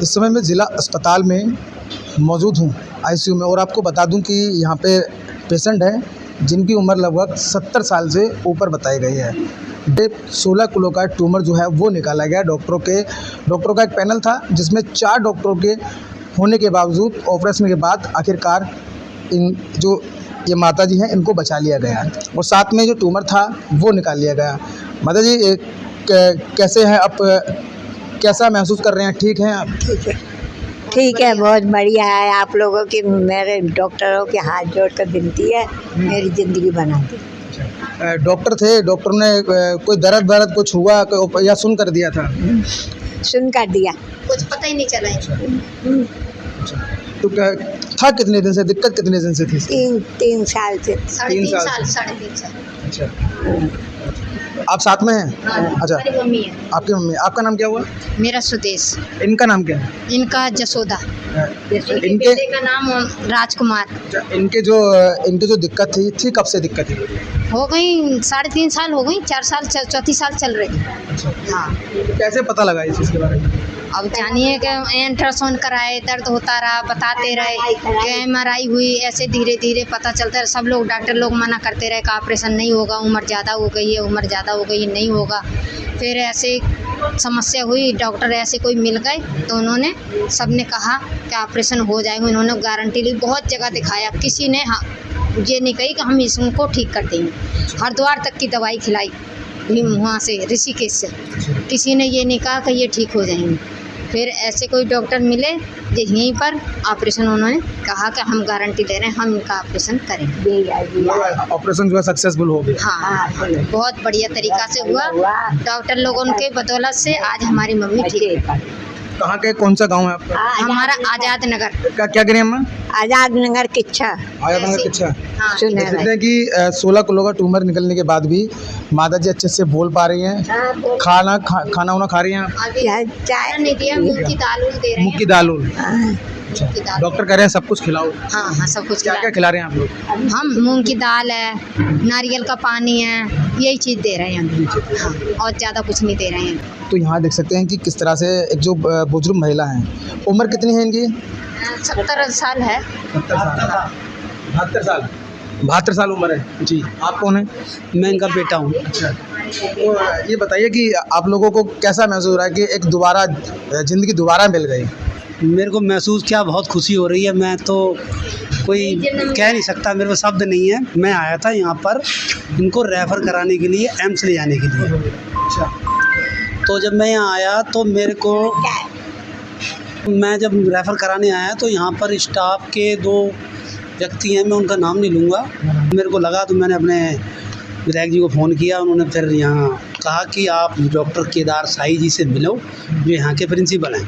इस समय मैं ज़िला अस्पताल में मौजूद हूँ आईसीयू में, और आपको बता दूँ कि यहाँ पे पेशेंट हैं जिनकी उम्र लगभग 70 साल से ऊपर बताई गई है। 16 किलो का ट्यूमर जो है वो निकाला गया। डॉक्टरों का एक पैनल था जिसमें 4 डॉक्टरों के होने के बावजूद ऑपरेशन के बाद आखिरकार ये माता जी हैं इनको बचा लिया गया, और साथ में जो ट्यूमर था वो निकाल लिया गया। माता जी कैसे हैं आप, कैसा महसूस कर रहे हैं? ठीक हैं आप? ठीक है, बहुत बढ़िया है। आप लोगों की, मेरे डॉक्टरों के हाथ जोड़ कर विनती है, मेरी ज़िंदगी बना दी। डॉक्टर थे, डॉक्टर ने कोई दर्द कुछ हुआ या सुन कर दिया था? सुन कर दिया, कुछ पता ही नहीं चला। तो था कितने दिन से, दिक्कत कितने दिन से थी? 3 साल से। 3.5 साल। अच्छा, आप साथ में हैं? हाँ, अच्छा, मेरी मम्मी है। आपकी मम्मी। आपका नाम क्या हुआ? मेरा सुदेश। इनका नाम क्या है? इनका जसोदा। इनके बेटे का नाम राजकुमार। इनके जो दिक्कत थी कब से दिक्कत थी? हो गई 3.5 साल हो गई, 4 साल, चौथी साल चल रही। हाँ, कैसे पता लगा इस चीज़ के बारे में? अब जानिए कि अल्ट्रासाउंड कराए, दर्द होता रहा, बताते रहे कि MRI हुई, ऐसे धीरे धीरे पता चलता है। सब लोग, डॉक्टर लोग मना करते रहे कि ऑपरेशन नहीं होगा, उम्र ज़्यादा हो गई है, नहीं होगा। फिर ऐसे समस्या हुई, डॉक्टर ऐसे कोई मिल गए तो उन्होंने सबने कहा कि ऑपरेशन हो जाएगा। उन्होंने गारंटी ली, बहुत जगह दिखाया, किसी ने ये नहीं कही कि हम इसको ठीक कर देंगे। हरिद्वार तक की दवाई खिलाई वहाँ से, ऋषिकेश से, किसी ने ये नहीं कहा कि ये ठीक हो जाएंगे। फिर ऐसे कोई डॉक्टर मिले यहीं पर ऑपरेशन, उन्होंने कहा कि हम गारंटी दे रहे हैं, हम इनका ऑपरेशन करेंगे। ऑपरेशन जो है सक्सेसफुल हो गया? हाँ, बहुत बढ़िया तरीका से हुआ। डॉक्टर लोगों के बदौलत से आज हमारी मम्मी ठीक है। कहाँ के, कौन सा गांव है आपका? हमारा आज़ाद नगर। क्या करें अम्मा? आज़ाद नगर किच्छा। आज़ाद नगर किच्छा। हाँ, देख सकते हैं कि 16 किलो का ट्यूमर निकलने के बाद भी माता जी अच्छे से बोल पा रही हैं, खाना खा रही हैं। अभी चाय नहीं दिया, मूंग की दाल दे रहे हैं। मूंग की दाल। डॉक्टर कह रहे हैं सब कुछ खिलाओ। हाँ, सब कुछ। क्या खिला रहे हैं आप लोग? हम मूंग की दाल है, नारियल का पानी है, यही चीज़ दे रहे हैं हम। हाँ, और ज़्यादा कुछ नहीं दे रहे हैं। तो यहाँ देख सकते हैं कि किस तरह से एक जो बुजुर्ग महिला हैं, उम्र कितनी है इनकी? 70 साल है। 72 साल उम्र है जी। आप कौन है? मैं इनका बेटा हूँ। अच्छा, तो ये बताइए कि आप लोगों को कैसा महसूस हो रहा है कि एक दोबारा ज़िंदगी दोबारा मिल गई? मेरे को महसूस क्या, बहुत खुशी हो रही है। मैं तो कोई कह नहीं सकता, मेरे को शब्द नहीं है। मैं आया था यहाँ पर इनको रेफ़र कराने के लिए, एम्स ले जाने के लिए। अच्छा, तो जब मैं यहाँ आया तो मैं जब रेफ़र कराने आया तो यहाँ पर स्टाफ के 2 व्यक्ति हैं, मैं उनका नाम नहीं लूँगा। मेरे को लगा तो मैंने अपने विधायक जी को फ़ोन किया। उन्होंने फिर यहाँ कहा कि आप डॉक्टर केदार साई जी से मिलो, जो यहाँ के प्रिंसिपल हैं।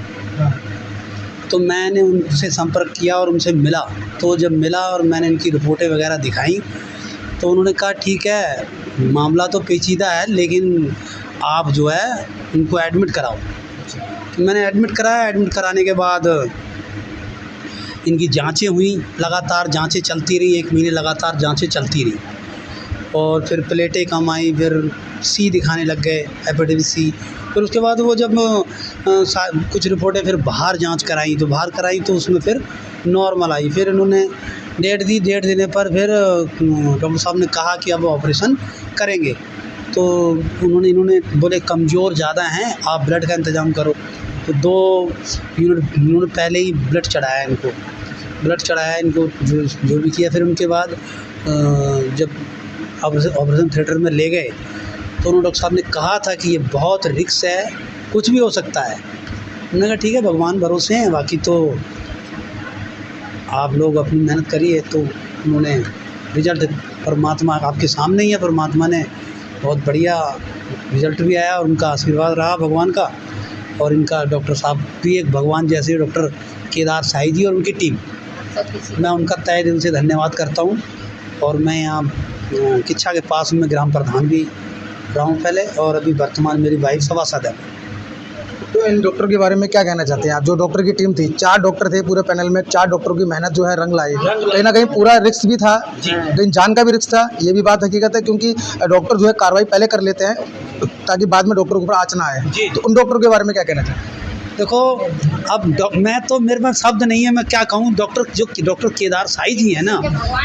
तो मैंने उनसे संपर्क किया और उनसे मिला। तो जब मिला और मैंने इनकी रिपोर्टें वगैरह दिखाई तो उन्होंने कहा ठीक है, मामला तो पेचीदा है, लेकिन आप जो है इनको एडमिट कराओ। तो मैंने एडमिट कराया। एडमिट कराने के बाद इनकी जांचें हुई, लगातार जांचें चलती रही, 1 महीने लगातार जांचें चलती रही। और फिर प्लेटें कम आई, फिर सी दिखाने लग गए, हेपेटाइटिस सी। फिर उसके बाद वो जब कुछ रिपोर्टें फिर बाहर जांच कराई तो उसमें फिर नॉर्मल आई। फिर इन्होंने डेट दी। डेट देने पर फिर डॉक्टर साहब ने कहा कि अब ऑपरेशन करेंगे। तो इन्होंने बोले कमज़ोर ज़्यादा हैं, आप ब्लड का इंतज़ाम करो। तो 2 यूनिट इन्होंने पहले ही ब्लड चढ़ाया इनको, जो भी किया। फिर उनके बाद जब ऑपरेशन थिएटर में ले गए तो उन्होंने, डॉक्टर साहब ने कहा था कि ये बहुत रिस्क है, कुछ भी हो सकता है। मैंने कहा ठीक है, भगवान भरोसे हैं, बाकी तो आप लोग अपनी मेहनत करिए। तो उन्होंने रिजल्ट, परमात्मा आपके सामने ही है, परमात्मा ने बहुत बढ़िया रिजल्ट भी आया और उनका आशीर्वाद रहा भगवान का। और इनका डॉक्टर साहब भी एक भगवान जैसे, डॉक्टर केदार साई जी और उनकी टीम, मैं उनका तहे दिल से धन्यवाद करता हूँ। और मैं यहाँ किच्छा के पास में ग्राम प्रधान भी रहा हूँ पहले, और अभी वर्तमान मेरी वाइफ सभासद है। तो इन डॉक्टर के बारे में क्या कहना चाहते हैं आप? जो डॉक्टर की टीम थी, 4 डॉक्टर थे पूरे पैनल में, 4 डॉक्टरों की मेहनत जो है रंग लाई। कहीं ना कहीं पूरा रिस्क भी था, लेकिन जान का भी रिस्क था, ये भी बात हकीकत है। क्योंकि डॉक्टर जो है कार्रवाई पहले कर लेते हैं ताकि बाद में डॉक्टरों के ऊपर आँच ना आए। तो उन डॉक्टरों के बारे में क्या कहना चाहते हैं? देखो अब मैं तो मेरे पास शब्द नहीं है, मैं क्या कहूँ। डॉक्टर केदार साई जी है ना,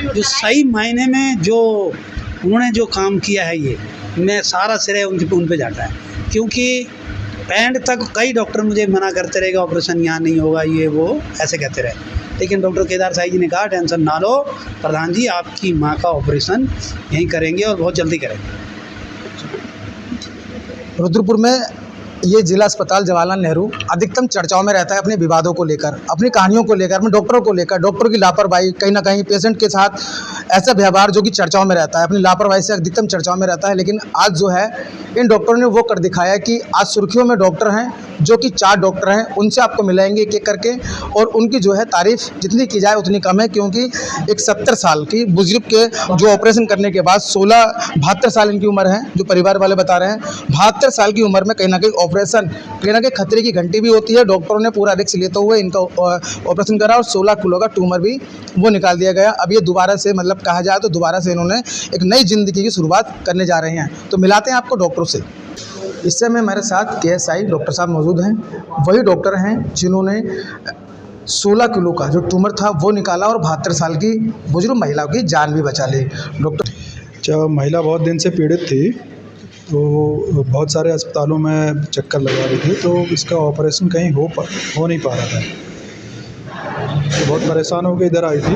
जो सही मायने में जो उन्होंने जो काम किया है, ये मैं सारा श्रेय उन पे जाता है। क्योंकि एंड तक कई डॉक्टर मुझे मना करते रहेगा, ऑपरेशन यहाँ नहीं होगा, ये वो ऐसे कहते रहे, लेकिन डॉक्टर केदार साई जी ने कहा टेंशन ना लो प्रधान जी, आपकी माँ का ऑपरेशन यहीं करेंगे और बहुत जल्दी करेंगे। रुद्रपुर में ये जिला अस्पताल जवाहरलाल नेहरू अधिकतम चर्चाओं में रहता है अपने विवादों को लेकर, अपनी कहानियों को लेकर, अपने डॉक्टरों को लेकर, डॉक्टरों की लापरवाही, कहीं ना कहीं पेशेंट के साथ ऐसा व्यवहार जो कि चर्चाओं में रहता है, अपनी लापरवाही से अधिकतम चर्चाओं में रहता है। लेकिन आज जो है इन डॉक्टरों ने वो कर दिखाया कि आज सुर्खियों में डॉक्टर हैं, जो कि 4 डॉक्टर हैं, उनसे आपको मिलाएंगे एक एक करके, और उनकी जो है तारीफ जितनी की जाए उतनी कम है। क्योंकि एक 70 साल की बुजुर्ग के जो ऑपरेशन करने के बाद 72 साल इनकी उम्र है, जो परिवार वाले बता रहे हैं, 72 साल की उम्र में कहीं ना कहीं ऑपरेशन, कहीं ना कहीं खतरे की घंटी भी होती है। डॉक्टरों ने पूरा रिस्क लेते हुए इनका ऑपरेशन करा और 16 किलो का ट्यूमर भी वो निकाल दिया गया। अब ये दोबारा से, मतलब कहा जाए तो दोबारा से इन्होंने एक नई जिंदगी की शुरुआत करने जा रहे हैं। तो मिलाते हैं आपको डॉक्टरों से। इस समय हमारे साथ KSI डॉक्टर साहब मौजूद हैं। वही डॉक्टर हैं जिन्होंने 16 किलो का जो ट्यूमर था वो निकाला और 72 साल की बुजुर्ग महिला की जान भी बचा ली। डॉक्टर, महिला बहुत दिन से पीड़ित थी, तो बहुत सारे अस्पतालों में चक्कर लगा रही थी, तो इसका ऑपरेशन कहीं हो नहीं पा रहा था। तो बहुत परेशान होकर इधर आई थी।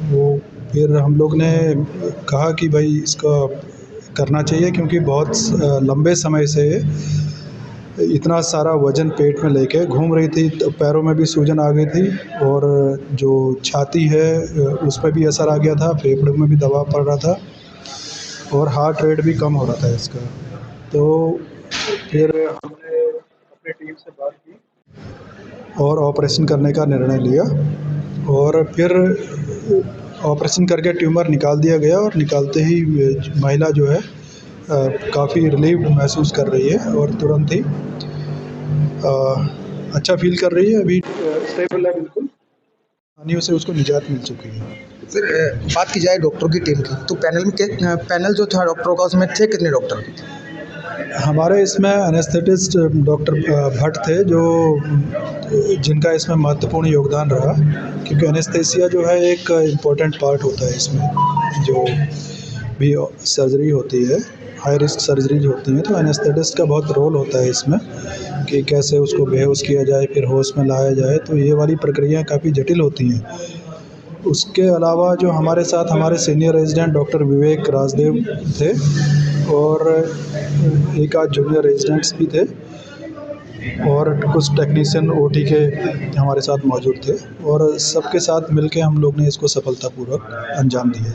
वो फिर हम लोग ने कहा कि भाई इसका करना चाहिए, क्योंकि बहुत लंबे समय से इतना सारा वज़न पेट में लेके घूम रही थी, तो पैरों में भी सूजन आ गई थी, और जो छाती है उस पर भी असर आ गया था, फेफड़ों में भी दबाव पड़ रहा था, और हार्ट रेट भी कम हो रहा था इसका। तो फिर हमने अपनी टीम से बात की और ऑपरेशन करने का निर्णय लिया, और फिर ऑपरेशन करके ट्यूमर निकाल दिया गया। और निकालते ही महिला जो है काफ़ी रिलीफ महसूस कर रही है और तुरंत ही अच्छा फील कर रही है। अभी स्टेबल है बिल्कुल, हानियों से उसको निजात मिल चुकी है। फिर बात की जाए डॉक्टरों की टीम की, तो पैनल जो था डॉक्टरों का, उसमें थे कितने डॉक्टर? हमारे इसमें एनेस्थेटिस्ट डॉक्टर भट्ट थे, जिनका इसमें महत्वपूर्ण योगदान रहा, क्योंकि एनेस्थेसिया जो है एक इम्पोर्टेंट पार्ट होता है इसमें। जो भी सर्जरी होती है, हाई रिस्क सर्जरीज होती हैं, तो एनेस्थेटिस्ट का बहुत रोल होता है इसमें, कि कैसे उसको बेहोश किया जाए, फिर होश में लाया जाए। तो ये वाली प्रक्रियाएँ काफ़ी जटिल होती हैं। उसके अलावा जो हमारे साथ हमारे सीनियर रेजिडेंट डॉक्टर विवेक राजदेव थे, और एक आध जूनियर रेजिडेंट्स भी थे, और कुछ टेक्नीशियन OT के हमारे साथ मौजूद थे, और सबके साथ मिलके हम लोग ने इसको सफलतापूर्वक अंजाम दिया।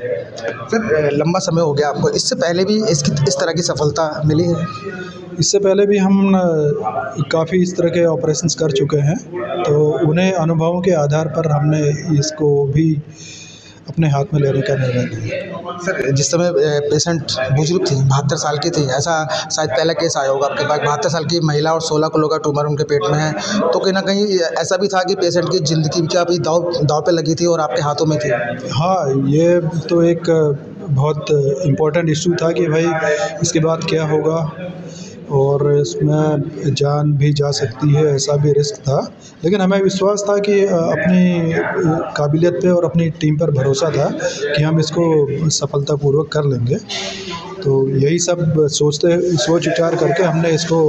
फिर लंबा समय हो गया आपको, इससे पहले भी इस तरह की सफलता मिली है? इससे पहले भी हम काफ़ी इस तरह के ऑपरेशंस कर चुके हैं, तो उन्हें अनुभवों के आधार पर हमने इसको भी अपने हाथ में लेने का निर्णय लिया। सर, जिस समय पेशेंट बुजुर्ग थी, 72 साल की थी, ऐसा शायद पहला केस आया होगा आपके पास, 72 साल की महिला और 16 किलो का ट्यूमर उनके पेट में है, तो कहीं ना कहीं ऐसा भी था कि पेशेंट की ज़िंदगी क्या भी दाव पे लगी थी और आपके हाथों में थी? हाँ, ये तो एक बहुत इम्पोर्टेंट इशू था कि भाई इसके बाद क्या होगा, और इसमें जान भी जा सकती है, ऐसा भी रिस्क था। लेकिन हमें विश्वास था कि अपनी काबिलियत पे और अपनी टीम पर भरोसा था कि हम इसको सफलतापूर्वक कर लेंगे। तो यही सब सोच विचार करके हमने इसको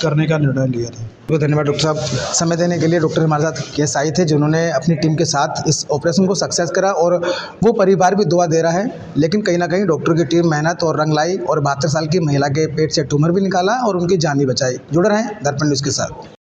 करने का निर्णय लिया था। बहुत धन्यवाद डॉक्टर साहब, समय देने के लिए। डॉक्टर हमारे साथ KSI थे, जिन्होंने अपनी टीम के साथ इस ऑपरेशन को सक्सेस करा, और वो परिवार भी दुआ दे रहा है। लेकिन कहीं ना कहीं डॉक्टर की टीम मेहनत और रंग लाई, और 72 साल की महिला के पेट से ट्यूमर भी निकाला और उनकी जान भी बचाई। जुड़े रहें दर्पण न्यूज़ के साथ।